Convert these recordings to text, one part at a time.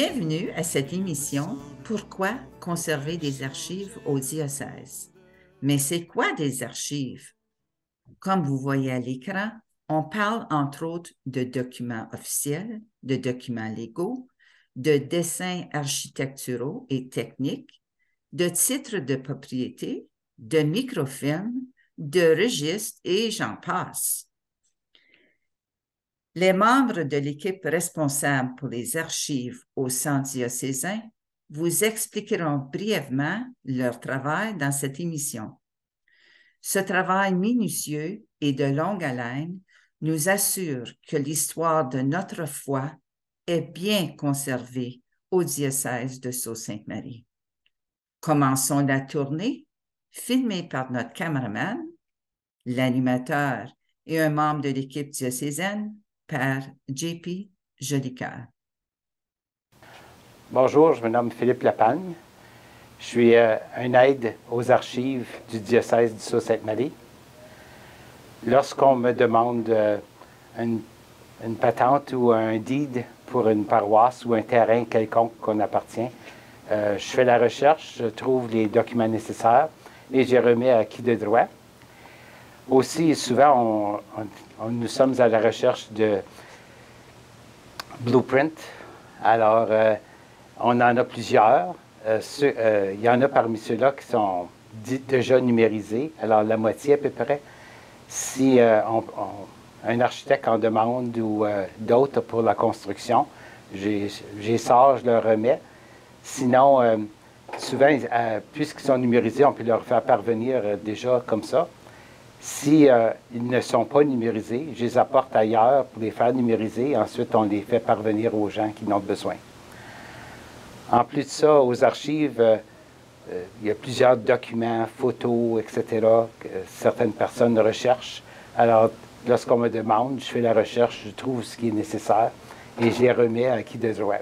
Bienvenue à cette émission « Pourquoi conserver des archives au diocèse ?» Mais c'est quoi des archives? Comme vous voyez à l'écran, on parle entre autres de documents officiels, de documents légaux, de dessins architecturaux et techniques, de titres de propriété, de microfilms, de registres et j'en passe. Les membres de l'équipe responsable pour les archives au Centre diocésain vous expliqueront brièvement leur travail dans cette émission. Ce travail minutieux et de longue haleine nous assure que l'histoire de notre foi est bien conservée au diocèse de Sault-Sainte-Marie. Commençons la tournée, filmée par notre caméraman, l'animateur et un membre de l'équipe diocésaine, Père J.P. Jolicoeur. Bonjour, je me nomme Philippe Lapagne. Je suis un aide aux archives du diocèse de Sault-Sainte-Marie. Lorsqu'on me demande une patente ou un deed pour une paroisse ou un terrain quelconque qu'on appartient, je fais la recherche, je trouve les documents nécessaires et je les remets à qui de droit. Aussi, souvent, nous sommes à la recherche de blueprints. Alors, on en a plusieurs. Il y en a parmi ceux-là qui sont déjà numérisés, alors la moitié à peu près. Si un architecte en demande ou d'autres pour la construction, j'ai ça, je leur remets. Sinon, souvent, puisqu'ils sont numérisés, on peut leur faire parvenir déjà comme ça. Si ils ne sont pas numérisés, je les apporte ailleurs pour les faire numériser. Ensuite, on les fait parvenir aux gens qui en ont besoin. En plus de ça, aux archives, il y a plusieurs documents, photos, etc., que certaines personnes recherchent. Alors, lorsqu'on me demande, je fais la recherche, je trouve ce qui est nécessaire et je les remets à qui de droit.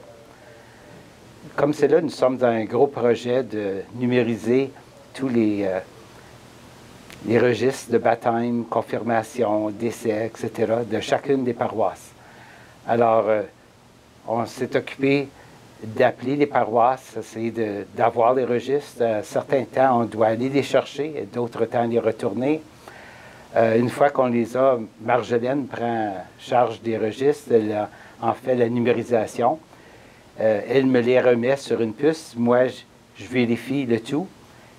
Comme c'est là, nous sommes dans un gros projet de numériser tous les registres de baptême, confirmation, décès, etc., de chacune des paroisses. Alors, on s'est occupé d'appeler les paroisses, essayer d'avoir les registres. Certains temps, on doit aller les chercher, et d'autres temps, les retourner. Une fois qu'on les a, Marjolaine prend charge des registres, elle en fait la numérisation. Elle me les remet sur une puce. Moi, je vérifie le tout.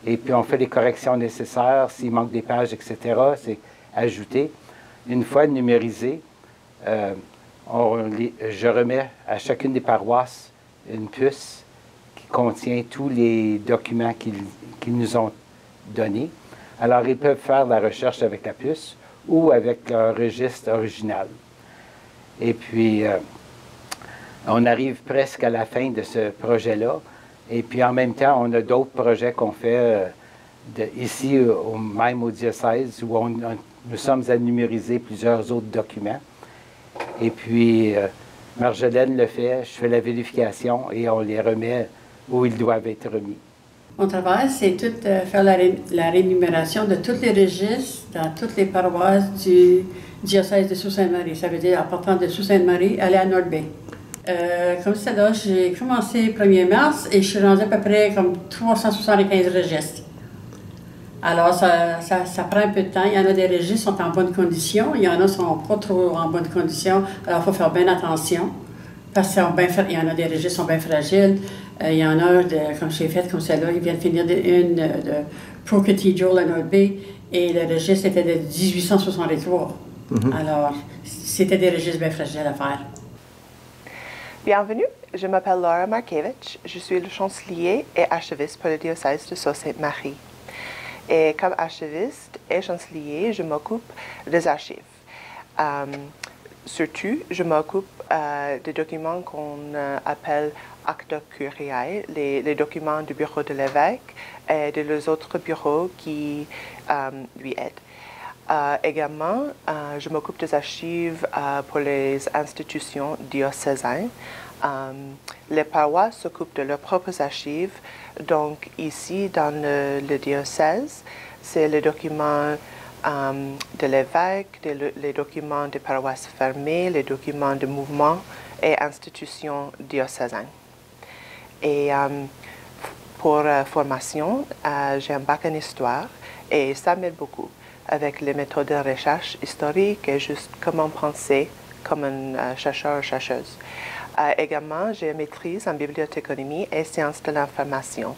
Et puis, on fait les corrections nécessaires. S'il manque des pages, etc., c'est ajouté. Une fois numérisé, je remets à chacune des paroisses une puce qui contient tous les documents qu'ils nous ont donnés. Alors, ils peuvent faire la recherche avec la puce ou avec leur registre original. Et puis, on arrive presque à la fin de ce projet-là. Et puis, en même temps, on a d'autres projets qu'on fait ici, même au diocèse, où nous sommes à numériser plusieurs autres documents. Et puis, Marjolaine le fait, je fais la vérification et on les remet où ils doivent être remis. Mon travail, c'est faire la rémunération de tous les registres dans toutes les paroisses du diocèse de Sault-Sainte-Marie. Ça veut dire, en partant de Sault-Sainte-Marie, aller à North Bay. Comme c'est là, j'ai commencé le 1er mars et je suis rendue à peu près comme 375 registres. Alors, ça prend un peu de temps. Il y en a des registres qui sont en bonne condition, il y en a qui ne sont pas trop en bonne condition. Alors, il faut faire bien attention. Parce qu'il y en a des registres qui sont bien fragiles. Il y en a, comme j'ai fait, comme celle-là, ils viennent finir une de Pro Cathedral à North Bay et le registre était de 1863. Alors, c'était des registres bien fragiles à faire. Bienvenue, je m'appelle Laura Markiewicz, je suis le chancelier et archiviste pour le diocèse de Sault-Sainte-Marie. Et comme archiviste et chancelier, je m'occupe des archives. Surtout, je m'occupe des documents qu'on appelle acta curiae, les documents du bureau de l'évêque et des autres bureaux qui lui aident. Également, je m'occupe des archives pour les institutions diocésaines. Les paroisses s'occupent de leurs propres archives. Donc ici, dans le diocèse, c'est les documents de l'évêque, les documents des paroisses fermées, les documents de mouvements et institutions diocésaines. Et pour formation, j'ai un bac en histoire et ça m'aide beaucoup avec les méthodes de recherche historique et juste comment penser comme un chercheur ou chercheuse. Également, j'ai une maîtrise en bibliothéconomie et sciences de l'information.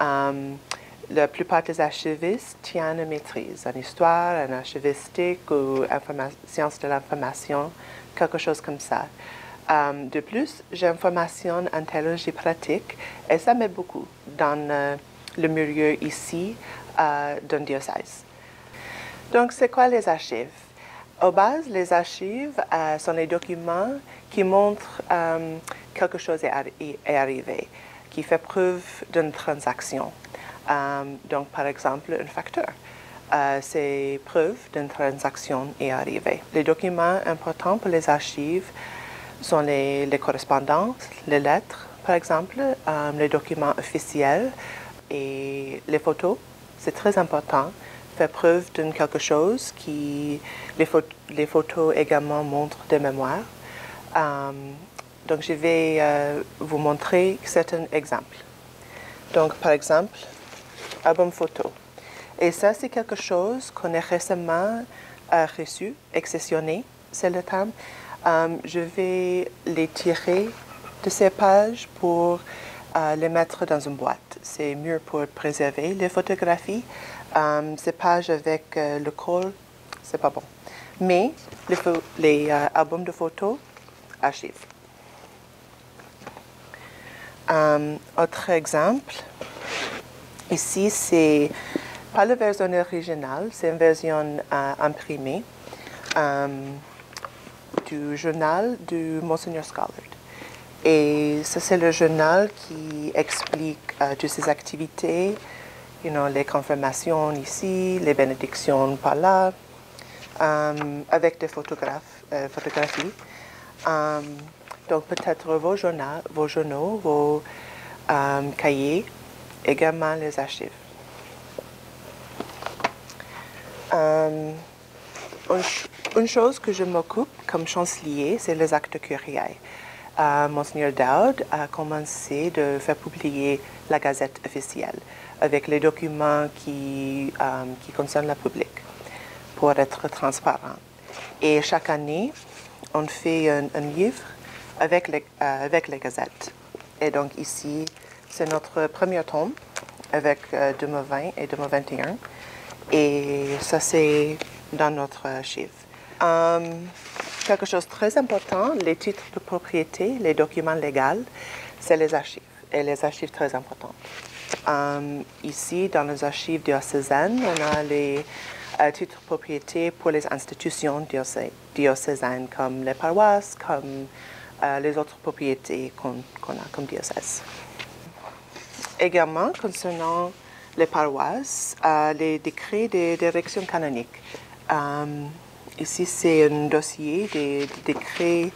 La plupart des archivistes tiennent une maîtrise en histoire, en archivistique ou sciences de l'information, quelque chose comme ça. De plus, j'ai une formation en théologie pratique et ça m'aide beaucoup dans le milieu ici d'un diocèse. Donc, c'est quoi les archives? Au base, les archives sont les documents qui montrent quelque chose est arrivé, qui fait preuve d'une transaction. Donc, par exemple, un facteur. C'est preuve d'une transaction est arrivée. Les documents importants pour les archives sont les correspondances, les lettres, par exemple, les documents officiels et les photos. C'est très important. Fait preuve d'une quelque chose qui... Les photos également montrent des mémoires. Donc, je vais vous montrer certains exemples. Donc, par exemple, album photo. Et ça, c'est quelque chose qu'on a récemment reçu, exceptionné, c'est le terme. Je vais les tirer de ces pages pour les mettre dans une boîte. C'est mieux pour préserver les photographies. Ces pages avec le col, c'est pas bon. Mais les albums de photos, archives. Autre exemple, ici, c'est pas la version originale, c'est une version imprimée du journal du Monseigneur Scholard. Et ça, c'est le journal qui explique toutes ses activités, les confirmations ici, les bénédictions par là, avec des photographies. Donc, peut-être vos journaux, vos cahiers, également les archives. Une chose que je m'occupe comme chancelier, c'est les actes curiae. Monseigneur Dowd a commencé de faire publier la Gazette officielle avec les documents qui concernent le public pour être transparent. Et chaque année, on fait un livre avec les gazettes. Et donc ici, c'est notre premier tome avec 2020 et 2021. Et ça, c'est dans notre archive. Quelque chose de très important, les titres de propriété, les documents légaux, c'est les archives. Et les archives très importantes. Ici, dans les archives diocésaines, on a les titres de propriété pour les institutions diocésaines, comme les paroisses, comme les autres propriétés qu'on a comme diocèse. Également, concernant les paroisses, les décrets de direction canonique. Ici, c'est un dossier des décrets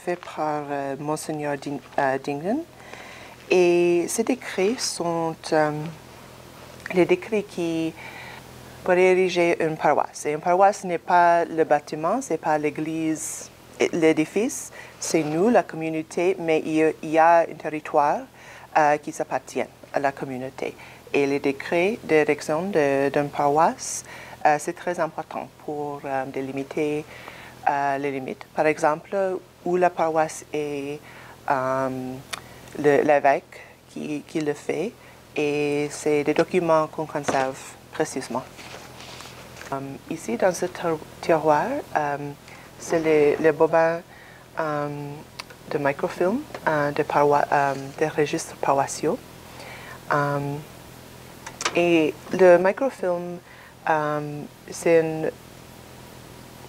fait par Monseigneur Dinghen. Et ces décrets sont les décrets qui pour ériger une paroisse. Et une paroisse n'est pas le bâtiment, ce n'est pas l'église, l'édifice, c'est nous, la communauté, mais il y a un territoire qui s'appartient à la communauté. Et les décrets de direction d'une paroisse, c'est très important pour délimiter les limites. Par exemple, où la paroisse est l'évêque qui le fait, et c'est des documents qu'on conserve précisément. Ici, dans ce tiroir, c'est les bobins de microfilm des registres paroissiaux. Et le microfilm, c'est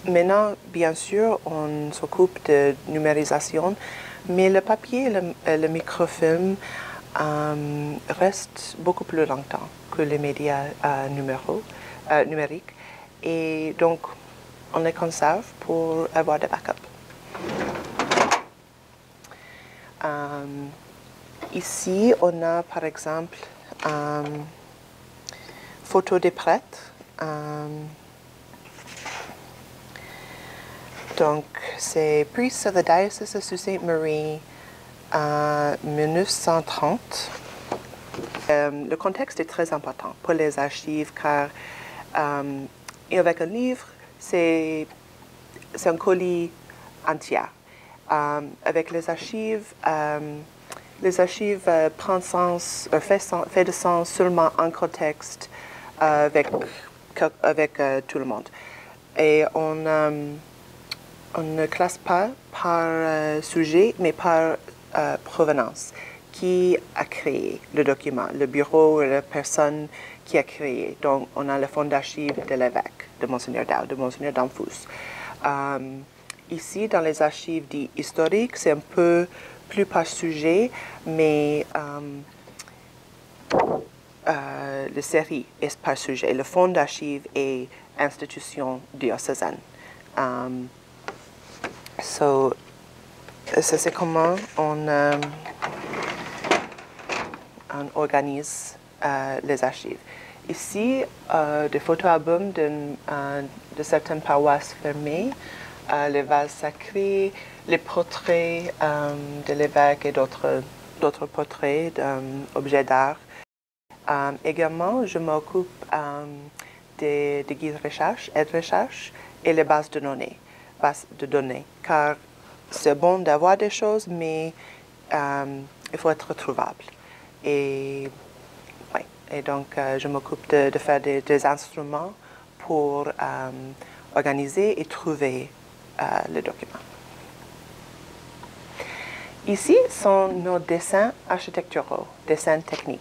maintenant, bien sûr, on s'occupe de numérisation, mais le papier et le microfilm restent beaucoup plus longtemps que les médias numériques. Et donc, on les conserve pour avoir des backups. Ici, on a par exemple photos des prêtres. Donc, c'est Priest of the Diocese of Sault Ste. Marie, en 1930. Le contexte est très important pour les archives car avec un livre, c'est un colis entier. Avec les archives prennent sens, fait de sens seulement en contexte avec tout le monde. Et on ne classe pas par sujet, mais par provenance. Qui a créé le document, le bureau ou la personne qui a créé. Donc, on a le fonds d'archives de l'évêque, de Monseigneur Dow, de Monseigneur Damphousse. Ici, dans les archives dites historiques, c'est un peu plus par sujet, mais la série est par sujet. Le fonds d'archives est institution diocésaine. Ça, c'est comment on organise les archives. Ici, des photo-albums de certaines paroisses fermées, les vases sacrés, les portraits de l'évêque et d'autres portraits d'objets d'art. Également, je m'occupe des guides aide-recherche et les bases de données, car c'est bon d'avoir des choses, mais il faut être trouvable. Et donc, je m'occupe de faire des instruments pour organiser et trouver le document. Ici sont nos dessins architecturaux, dessins techniques.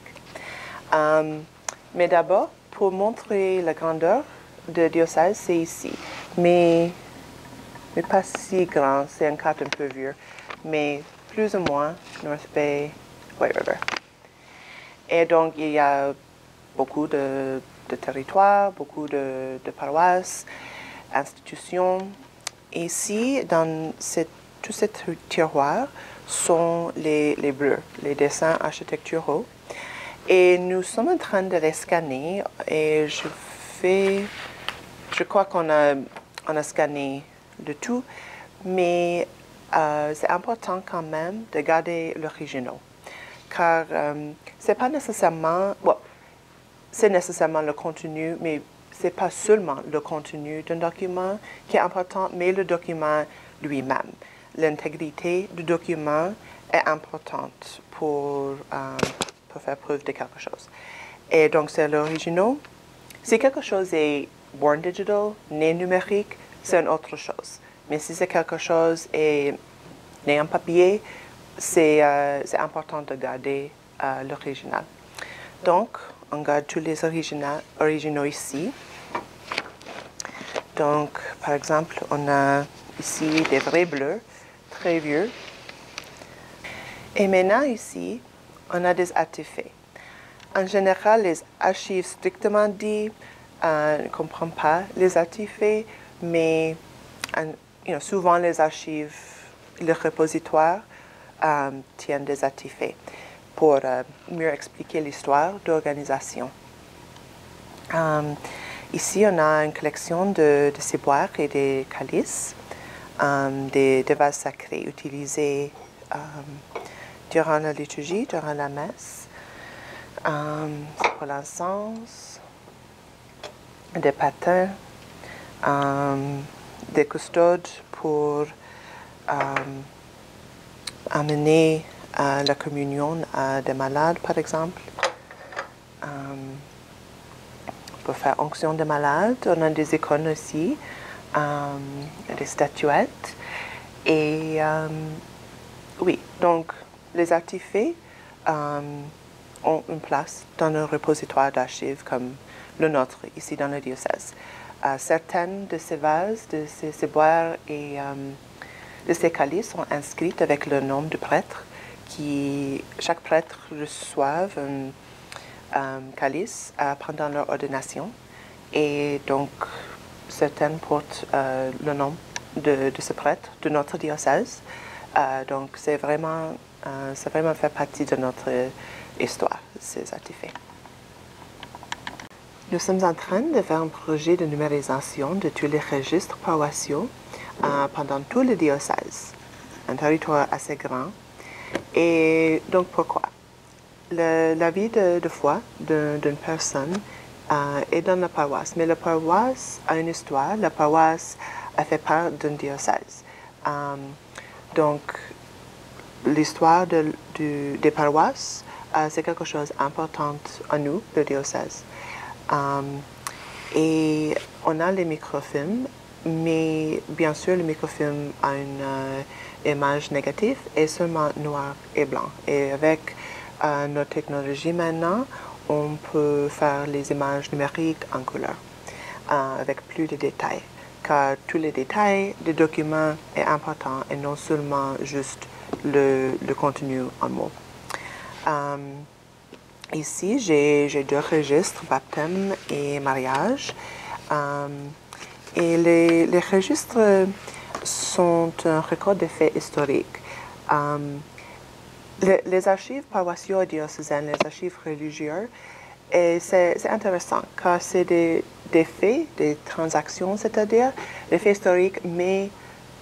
Mais d'abord, pour montrer la grandeur du diocèse, c'est ici. Mais pas si grand, c'est un cadre un peu vieux, mais plus ou moins North Bay, White River. Et donc, il y a beaucoup de territoires, beaucoup de paroisses, institutions. Ici, dans tous ces tiroirs, sont les bleus, les dessins architecturaux. Et nous sommes en train de les scanner et je crois qu'on a scanné le tout, mais c'est important quand même de garder l'original. Car c'est pas nécessairement, c'est nécessairement le contenu, mais c'est pas seulement le contenu d'un document qui est important, mais le document lui-même. L'intégrité du document est importante pour faire preuve de quelque chose. Et donc, c'est l'original. Si quelque chose est born digital, né numérique, c'est une autre chose. Mais si c'est quelque chose est né en papier, c'est important de garder l'original. Donc, on garde tous les originaux ici. Donc, par exemple, on a ici des vrais bleus, très vieux. Et maintenant, ici, on a des artefacts. En général, les archives strictement dites ne comprennent pas les artefacts, mais souvent les archives, les repositoires tiennent des artefacts pour mieux expliquer l'histoire d'organisation. Ici, on a une collection de ciboires et des calices, des vases sacrés utilisés durant la liturgie, durant la messe, pour l'encens, des patins, des custodes pour amener la communion à des malades, par exemple. Pour faire onction des malades, on a des icônes aussi, des statuettes. Et oui, donc les artefacts ont une place dans le repositoire d'archives comme le nôtre, ici dans le diocèse. Certaines de ces vases, de ces ciboires et de ces calices sont inscrites avec le nom du prêtre. Chaque prêtre reçoit un calice pendant leur ordination. Et donc, certaines portent le nom de ce prêtre, de notre diocèse. Donc, c'est vraiment fait partie de notre histoire, ces artefacts. Nous sommes en train de faire un projet de numérisation de tous les registres paroissiaux pendant tout le diocèse, un territoire assez grand. Et donc, pourquoi? La vie de foi d'une personne est dans la paroisse, mais la paroisse a une histoire. La paroisse a fait part d'un diocèse. Donc, l'histoire des paroisses, c'est quelque chose d'important à nous, le diocèse. Et on a les microfilms, mais bien sûr, le microfilm a une image négative et seulement noir et blanc. Et avec notre technologie maintenant, on peut faire les images numériques en couleur, avec plus de détails. Car tous les détails des documents sont importants et non seulement juste le contenu en mots. Ici, j'ai 2 registres, baptême et mariage. Et les registres sont un record des faits historiques. Les archives paroissiales diocésaines, les archives religieuses, c'est intéressant car c'est des faits, des transactions, c'est-à-dire des faits historiques, mais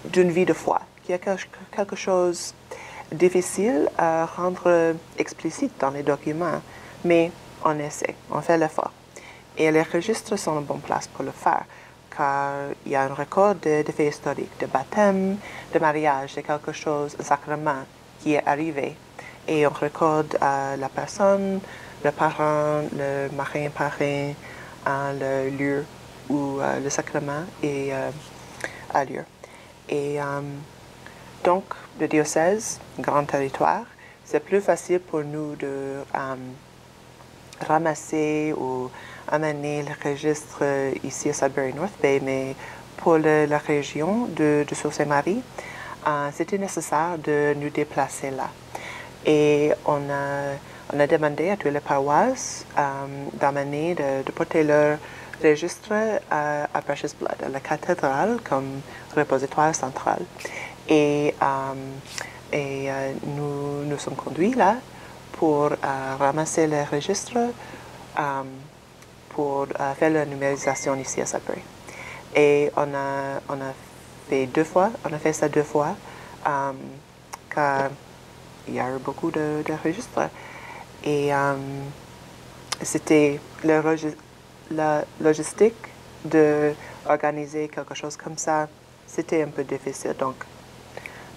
d'une vie de foi, qui est quelque chose de difficile à rendre explicite dans les documents, mais on essaie, on fait l'effort. Et les registres sont une bonne place pour le faire, car il y a un record de faits historiques, de baptême, de mariage, de quelque chose, un sacrement qui est arrivé. Et on recorde la personne, le parent, le marin-parrain, le lieu où le sacrement a lieu. Et donc, le diocèse, grand territoire, c'est plus facile pour nous de ramasser ou amener le registre ici à Sudbury North Bay, mais pour la région de Sault-Saint-Marie, c'était nécessaire de nous déplacer là. Et on a demandé à toutes les paroisses d'amener, de porter leur registre à Precious Blood, à la cathédrale comme repositoire central. Et nous sommes conduits là pour ramasser les registres pour faire la numérisation ici à Sudbury. Et on a fait ça 2 fois, car il y a eu beaucoup de registres. Et c'était la logistique d'organiser quelque chose comme ça, c'était un peu difficile. Donc,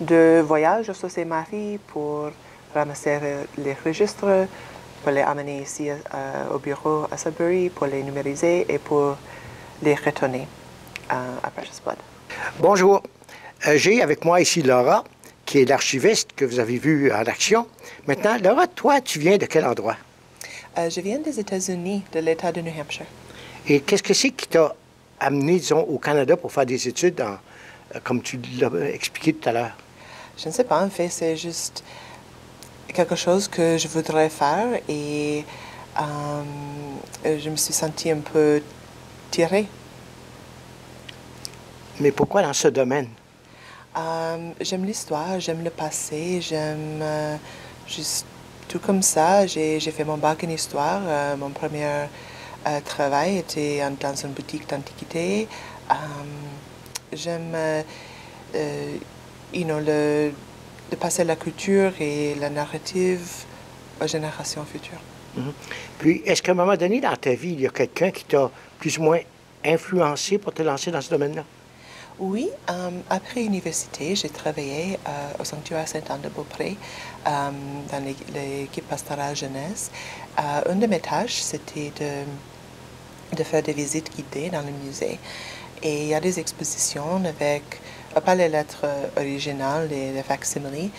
de voyage à Sault-Saint-Marie pour ramasser les registres, pour les amener ici au bureau à Sudbury, pour les numériser et pour les retourner à Precious Blood. Bonjour, j'ai avec moi ici Laura, qui est l'archiviste que vous avez vu en action. Maintenant, Laura, toi, tu viens de quel endroit? Je viens des États-Unis, de l'État de New Hampshire. Et qu'est-ce que c'est qui t'a amené, disons, au Canada pour faire des études, comme tu l'as expliqué tout à l'heure? Je ne sais pas, en fait, c'est juste quelque chose que je voudrais faire et je me suis sentie un peu tirée. Mais pourquoi dans ce domaine? J'aime l'histoire, j'aime le passé, j'aime juste tout comme ça. J'ai fait mon bac en histoire. Mon premier travail était dans une boutique d'antiquité. J'aime de passer la culture et la narrative aux générations futures. Mm-hmm. Puis, est-ce qu'à un moment donné dans ta vie, il y a quelqu'un qui t'a plus ou moins influencé pour te lancer dans ce domaine-là? Oui, après l'université, j'ai travaillé au sanctuaire Sainte-Anne-de-Beaupré dans l'équipe pastorale jeunesse. Une de mes tâches, c'était de faire des visites guidées dans le musée. Et il y a des expositions avec, pas les lettres originales, les facsimiles,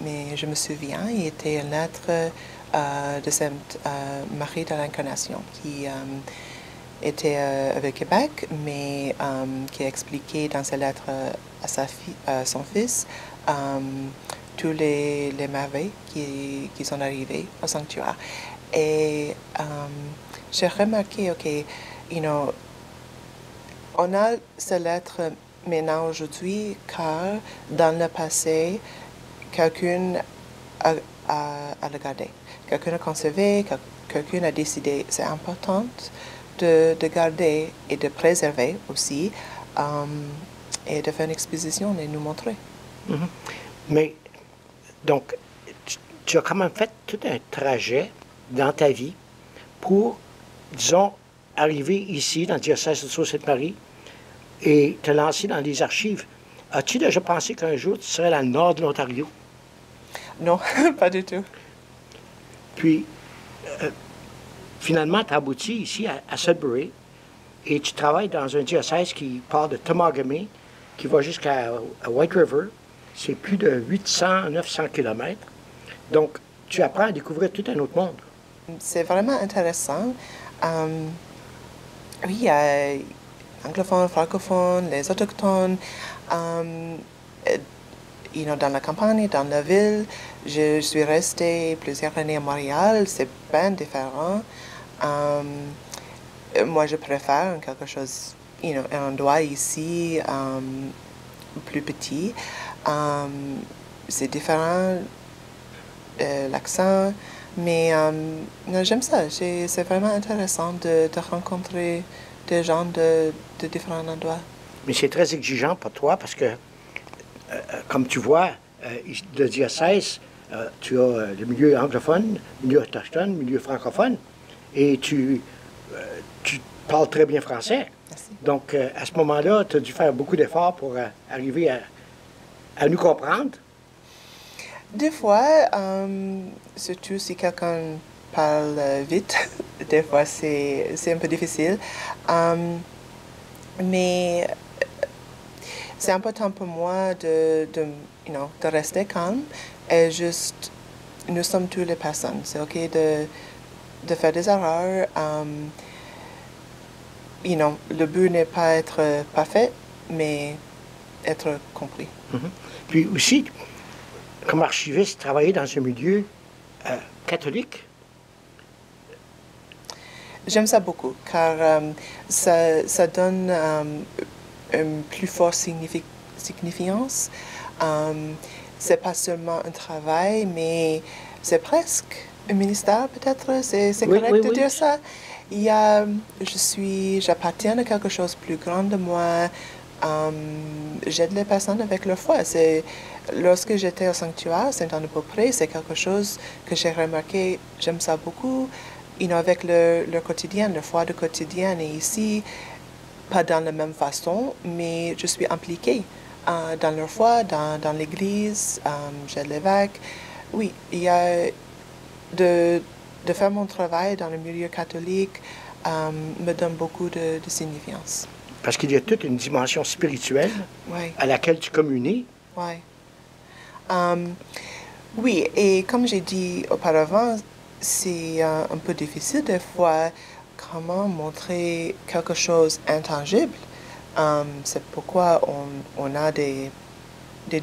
mais je me souviens, il y était une lettre de Sainte Marie de l'Incarnation qui était avec Québec, mais qui expliquait dans ses lettres à son fils tous les merveilles qui sont arrivées au sanctuaire. Et j'ai remarqué, on a ces lettres maintenant aujourd'hui car dans le passé, quelqu'un a regardé, quelqu'un a conservé, quelqu'un a décidé. C'est important de garder et de préserver aussi et de faire une exposition et nous montrer. Mm-hmm. Mais Donc, tu as quand même fait tout un trajet dans ta vie pour, disons, arriver ici, dans le diocèse de Sault-Sainte-Marie, et te lancer dans les archives. As-tu déjà pensé qu'un jour, tu serais dans le nord de l'Ontario? Non, pas du tout. Puis, finalement, tu as abouti ici à Sudbury, et tu travailles dans un diocèse qui part de Temagami, qui va jusqu'à White River. C'est plus de 800-900 kilomètres. Donc, tu apprends à découvrir tout un autre monde. C'est vraiment intéressant. Oui, il y a anglophones, francophones, les autochtones. Dans la campagne, dans la ville, je suis restée plusieurs années à Montréal. C'est bien différent. Moi, je préfère quelque chose, un endroit ici plus petit. C'est différent, l'accent, mais non, j'aime ça. C'est vraiment intéressant de rencontrer des gens de différents endroits. Mais c'est très exigeant pour toi parce que, comme tu vois, le diocèse, tu as le milieu anglophone, le milieu autochtone, le milieu francophone, et tu parles très bien français. Merci. Donc, à ce moment-là, tu as dû faire beaucoup d'efforts pour arriver à nous comprendre. Des fois, surtout si quelqu'un parle vite, des fois c'est un peu difficile. Mais c'est important pour moi de rester calme et juste, nous sommes toutes les personnes. C'est OK de faire des erreurs. Le but n'est pas être parfait, mais être compris. Mm-hmm. Puis aussi, comme archiviste, travailler dans un milieu catholique. J'aime ça beaucoup, car ça donne une plus forte signification. C'est pas seulement un travail, mais c'est presque un ministère, peut-être. C'est correct de dire ça. J'appartiens à quelque chose de plus grand de moi. J'aide les personnes avec leur foi. Lorsque j'étais au sanctuaire, Saint-Anne-de-Beaupré, c'est quelque chose que j'ai remarqué. J'aime ça beaucoup. Avec leur quotidien, leur foi de quotidien. Et ici, pas dans la même façon, mais je suis impliquée dans leur foi, dans l'église, j'aide l'évêque. Oui, il y a de faire mon travail dans le milieu catholique me donne beaucoup de significance. Parce qu'il y a toute une dimension spirituelle à laquelle tu communies. Oui. Oui, et comme j'ai dit auparavant, c'est un peu difficile des fois comment montrer quelque chose intangible. C'est pourquoi on a des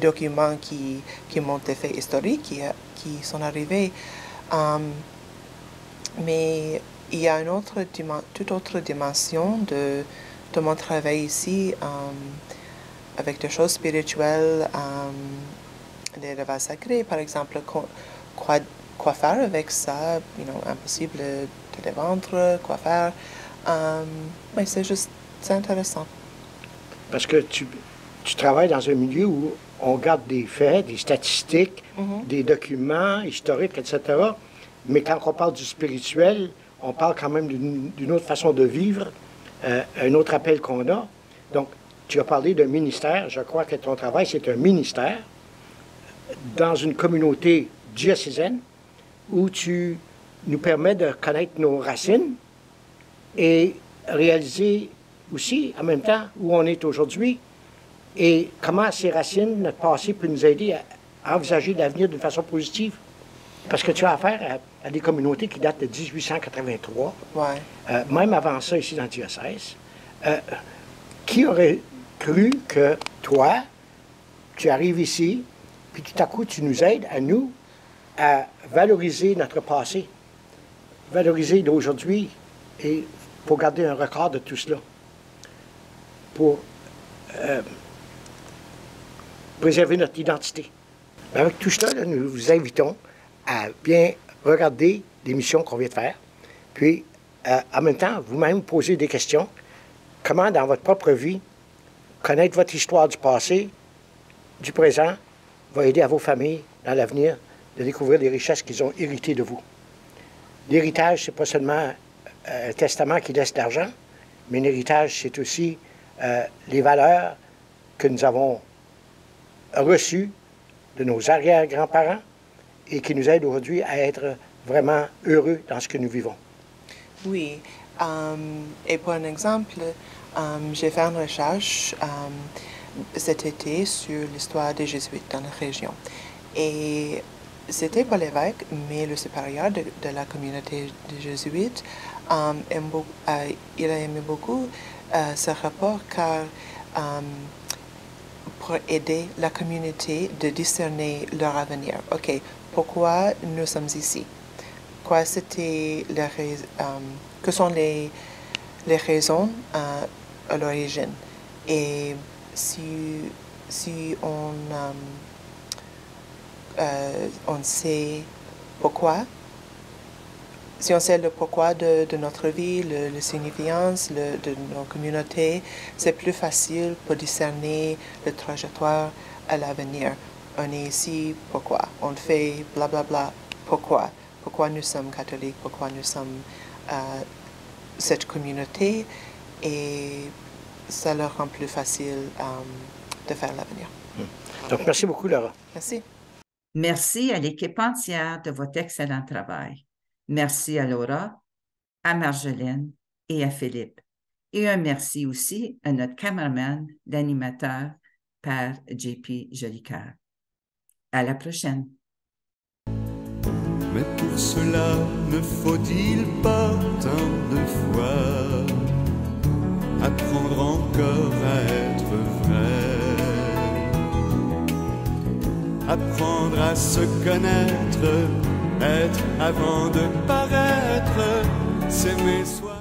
documents qui montrent des faits historiques qui sont arrivés. Mais il y a toute autre dimension de mon travail ici avec des choses spirituelles, des rêves sacrés, par exemple, quoi faire avec ça, impossible de les vendre, quoi faire. Mais c'est intéressant. Parce que tu travailles dans un milieu où on garde des faits, des statistiques, des documents historiques, etc. Mais quand on parle du spirituel, on parle quand même d'une autre façon de vivre, un autre appel qu'on a. Donc, tu as parlé d'un ministère. Je crois que ton travail, c'est un ministère dans une communauté diocésaine où tu nous permets de connaître nos racines et réaliser aussi, en même temps, où on est aujourd'hui et comment ces racines, notre passé, peut nous aider à envisager l'avenir d'une façon positive. Parce que tu as affaire à des communautés qui datent de 1883, même avant ça, ici dans le diocèse. Qui aurait cru que toi, tu arrives ici, puis tout à coup, tu nous aides, à nous, à valoriser notre passé, valoriser d'aujourd'hui, et pour garder un record de tout cela, pour préserver notre identité. Avec tout cela, là, nous vous invitons à bien regarder l'émission qu'on vient de faire, puis en même temps, vous-même poser des questions. Comment, dans votre propre vie, connaître votre histoire du passé, du présent, va aider à vos familles dans l'avenir, de découvrir les richesses qu'ils ont héritées de vous. L'héritage, ce n'est pas seulement un testament qui laisse de l'argent, mais un héritage, c'est aussi les valeurs que nous avons reçues de nos arrière-grands-parents et qui nous aident aujourd'hui à être vraiment heureux dans ce que nous vivons. Oui, et pour un exemple, j'ai fait une recherche cet été sur l'histoire des Jésuites dans la région. Et c'était pas l'évêque, mais le supérieur de la communauté des Jésuites. Il a aimé beaucoup ce rapport car pour aider la communauté de discerner leur avenir. OK, pourquoi nous sommes ici? Que sont les raisons à l'origine? Et si on sait pourquoi, si on sait le pourquoi de notre vie, la signification de nos communautés, c'est plus facile pour discerner la trajectoire à l'avenir. On est ici, pourquoi? On fait blablabla, pourquoi? Pourquoi nous sommes catholiques? Pourquoi nous sommes cette communauté? Et ça leur rend plus facile de faire l'avenir. Donc, merci beaucoup, Laura. Merci. Merci à l'équipe entière de votre excellent travail. Merci à Laura, à Marjolaine et à Philippe. Et un merci aussi à notre cameraman, l'animateur, Père JP Jolicoeur. À la prochaine. Mais pour cela, ne faut-il pas tant de fois apprendre encore à être vrai, apprendre à se connaître, être avant de paraître, s'aimer soi.